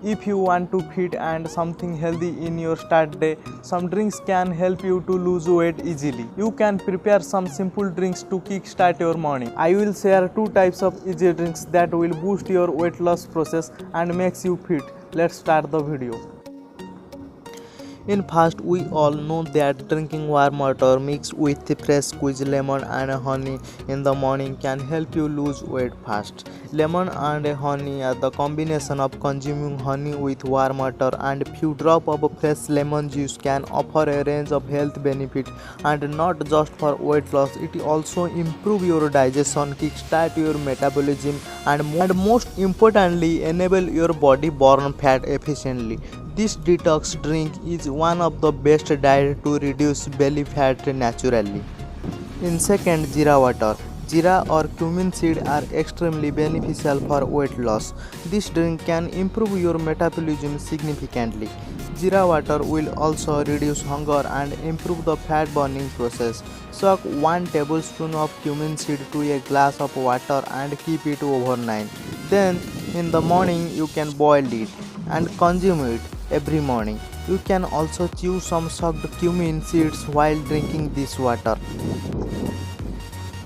If you want to fit and something healthy in your start day, some drinks can help you to lose weight easily. You can prepare some simple drinks to kickstart your morning. I will share two types of easy drinks that will boost your weight loss process and makes you fit. Let's start the video. In first, we all know that drinking warm water mixed with fresh squeezed lemon and honey in the morning can help you lose weight fast. Lemon and honey are the combination of consuming honey with warm water and few drops of fresh lemon juice can offer a range of health benefits, and not just for weight loss, it also improve your digestion, kickstart your metabolism, and most importantly enable your body burn fat efficiently. This detox drink is one of the best diet to reduce belly fat naturally. In second, Jeera water. Jeera or cumin seed are extremely beneficial for weight loss. This drink can improve your metabolism significantly. Jeera water will also reduce hunger and improve the fat burning process. Soak 1 tablespoon of cumin seed to a glass of water and keep it overnight. Then in the morning you can boil it and consume it every morning. You can also chew some soaked cumin seeds while drinking this water.